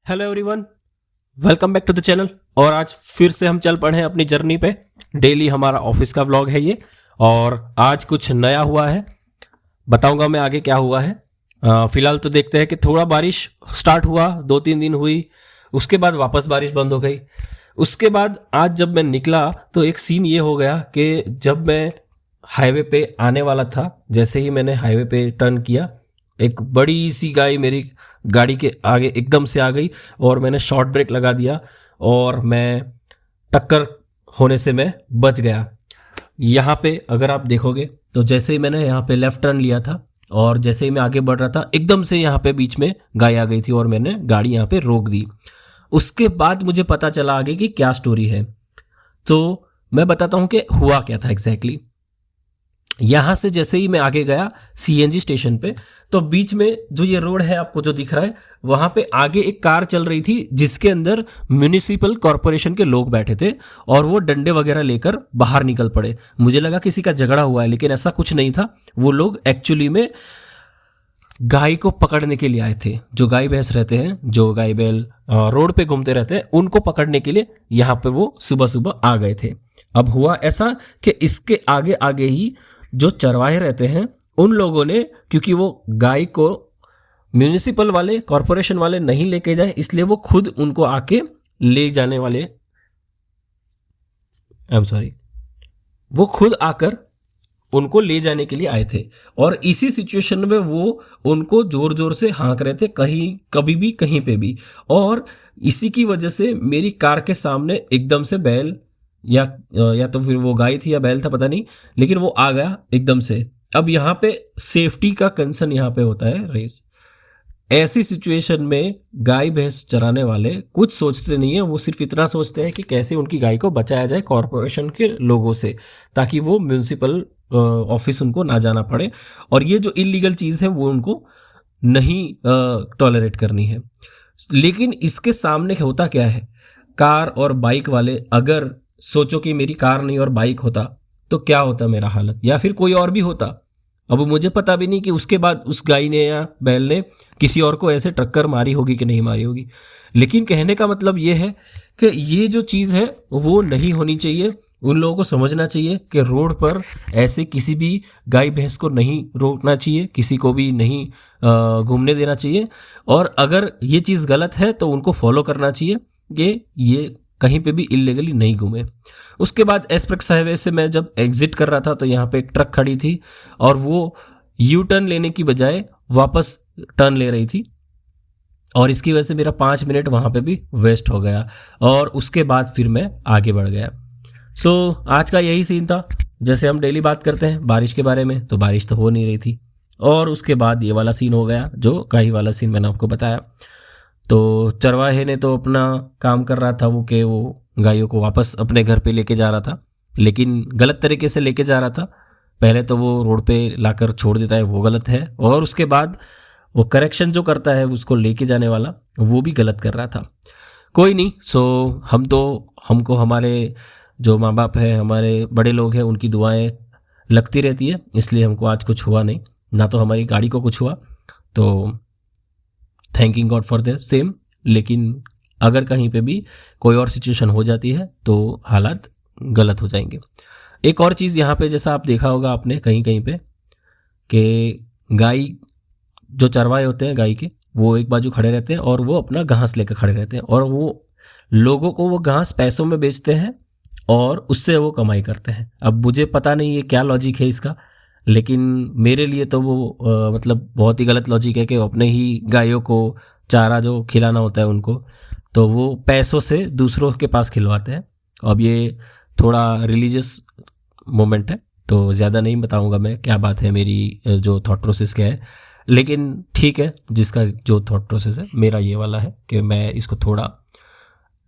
Hello everyone, welcome back to the channel. और आज फिर से हम चल पड़े हैं अपनी जर्नी पे। डेली हमारा ऑफिस का व्लॉग है ये, और आज कुछ नया हुआ है, बताऊंगा मैं आगे क्या हुआ है। फिलहाल तो देखते हैं कि थोड़ा बारिश स्टार्ट हुआ, 2-3 दिन हुई, उसके बाद वापस बारिश बंद हो गई। उसके बाद आज जब मैं निकला तो एक सीन ये हो गया कि जब मैं हाईवे पे आने वाला था, जैसे ही मैंने हाईवे पे टर्न किया, एक बड़ी सी गाय मेरी गाड़ी के आगे एकदम से आ गई और मैंने शॉर्ट ब्रेक लगा दिया और मैं टक्कर होने से मैं बच गया। यहाँ पे अगर आप देखोगे तो जैसे ही मैंने यहाँ पे लेफ्ट टर्न लिया था और जैसे ही मैं आगे बढ़ रहा था, एकदम से यहाँ पे बीच में गाय आ गई थी और मैंने गाड़ी यहाँ पे रोक दी। उसके बाद मुझे पता चला आगे कि क्या स्टोरी है, तो मैं बताता हूँ कि हुआ क्या था एग्जैक्टली। यहाँ से जैसे ही मैं आगे गया सीएनजी स्टेशन पे, तो बीच में जो ये रोड है आपको जो दिख रहा है, वहां पे आगे एक कार चल रही थी जिसके अंदर म्यूनिसिपल कॉरपोरेशन के लोग बैठे थे और वो डंडे वगैरह लेकर बाहर निकल पड़े। मुझे लगा किसी का झगड़ा हुआ है, लेकिन ऐसा कुछ नहीं था। वो लोग एक्चुअली में गाय को पकड़ने के लिए आए थे। जो गाय भैंस रहते हैं, जो गाय बैल रोड पे घूमते रहते हैं, उनको पकड़ने के लिए यहाँ पे वो सुबह सुबह आ गए थे। अब हुआ ऐसा कि इसके आगे आगे ही जो चरवाहे रहते हैं, उन लोगों ने, क्योंकि वो गाय को म्यूनिसिपल वाले कॉरपोरेशन वाले नहीं लेके जाए, इसलिए वो खुद उनको आके ले जाने वाले, आई एम सॉरी, वो खुद आकर उनको ले जाने के लिए आए थे। और इसी सिचुएशन में वो उनको जोर जोर से हाँक रहे थे, कहीं कभी भी कहीं पे भी। और इसी की वजह से मेरी कार के सामने एकदम से बैल या तो फिर वो गाय थी या बैल था, पता नहीं, लेकिन वो आ गया एकदम से। अब यहाँ पे सेफ्टी का कंसर्न यहाँ पे होता है रेस। ऐसी सिचुएशन में गाय भैंस चराने वाले कुछ सोचते नहीं है, वो सिर्फ इतना सोचते हैं कि कैसे उनकी गाय को बचाया जाए कॉरपोरेशन के लोगों से, ताकि वो म्यूनिसिपल ऑफिस उनको ना जाना पड़े और ये जो इलीगल चीज़ है वो उनको नहीं टॉलरेट करनी है। लेकिन इसके सामने होता क्या है, कार और बाइक वाले, अगर सोचो कि मेरी कार नहीं और बाइक होता तो क्या होता मेरा हालत, या फिर कोई और भी होता। अब मुझे पता भी नहीं कि उसके बाद उस गाय ने या बैल ने किसी और को ऐसे टक्कर मारी होगी कि नहीं मारी होगी। लेकिन कहने का मतलब ये है कि ये जो चीज़ है वो नहीं होनी चाहिए। उन लोगों को समझना चाहिए कि रोड पर ऐसे किसी भी गाय भैंस को नहीं रोकना चाहिए, किसी को भी नहीं घूमने देना चाहिए। और अगर ये चीज़ गलत है तो उनको फॉलो करना चाहिए कि ये कहीं पे भी इलीगली नहीं घूमे। उसके बाद एक्सप्रेस हाईवे से मैं जब एग्जिट कर रहा था तो यहाँ पे एक ट्रक खड़ी थी और वो यू टर्न लेने की बजाय वापस टर्न ले रही थी, और इसकी वजह से मेरा 5 मिनट वहाँ पे भी वेस्ट हो गया। और उसके बाद फिर मैं आगे बढ़ गया। सो आज का यही सीन था। जैसे हम डेली बात करते हैं बारिश के बारे में, तो बारिश तो हो नहीं रही थी, और उसके बाद ये वाला सीन हो गया, जो गाय वाला सीन मैंने आपको बताया। तो चरवाहे ने तो अपना काम कर रहा था, वो कि वो गायों को वापस अपने घर पे लेके जा रहा था, लेकिन गलत तरीके से लेके जा रहा था। पहले तो वो रोड पे लाकर छोड़ देता है, वो गलत है, और उसके बाद वो करेक्शन जो करता है उसको लेके जाने वाला, वो भी गलत कर रहा था। कोई नहीं, सो हमको हमारे जो माँ बाप है, हमारे बड़े लोग हैं, उनकी दुआएं लगती रहती है, इसलिए हमको आज कुछ हुआ नहीं, ना तो हमारी गाड़ी को कुछ हुआ, तो thanking God for the same. लेकिन अगर कहीं पे भी कोई और सिचुएशन हो जाती है तो हालात गलत हो जाएंगे। एक और चीज़ यहाँ पे, जैसा आप देखा होगा आपने कहीं कहीं पे, कि गाय, जो चरवाहे होते हैं गाय के, वो एक बाजू खड़े रहते हैं और वो अपना घास लेकर खड़े रहते हैं, और वो लोगों को वो घास पैसों में बेचते हैं और उससे वो कमाई करते हैं। अब मुझे पता नहीं ये क्या लॉजिक है इसका, लेकिन मेरे लिए तो वो मतलब बहुत ही गलत लॉजिक है कि अपने ही गायों को चारा जो खिलाना होता है उनको, तो वो पैसों से दूसरों के पास खिलवाते हैं। अब ये थोड़ा रिलीजियस मोमेंट है, तो ज़्यादा नहीं बताऊंगा मैं क्या बात है, मेरी जो थॉट प्रोसेस क्या है, लेकिन ठीक है, जिसका जो थॉट प्रोसेस है, मेरा ये वाला है कि मैं इसको थोड़ा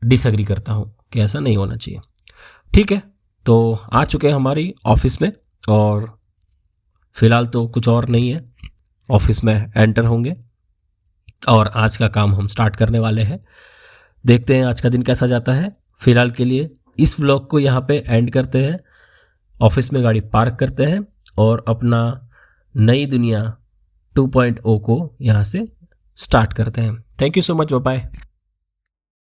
डिसएग्री करता हूँ कि ऐसा नहीं होना चाहिए। ठीक है, तो आ चुके हैं हमारी ऑफिस में, और फिलहाल तो कुछ और नहीं है, ऑफिस में एंटर होंगे और आज का काम हम स्टार्ट करने वाले हैं। देखते हैं आज का दिन कैसा जाता है। फिलहाल के लिए इस व्लॉग को यहाँ पे एंड करते हैं, ऑफिस में गाड़ी पार्क करते हैं और अपना नई दुनिया 2.0 को यहाँ से स्टार्ट करते हैं। Thank you so much, bye bye.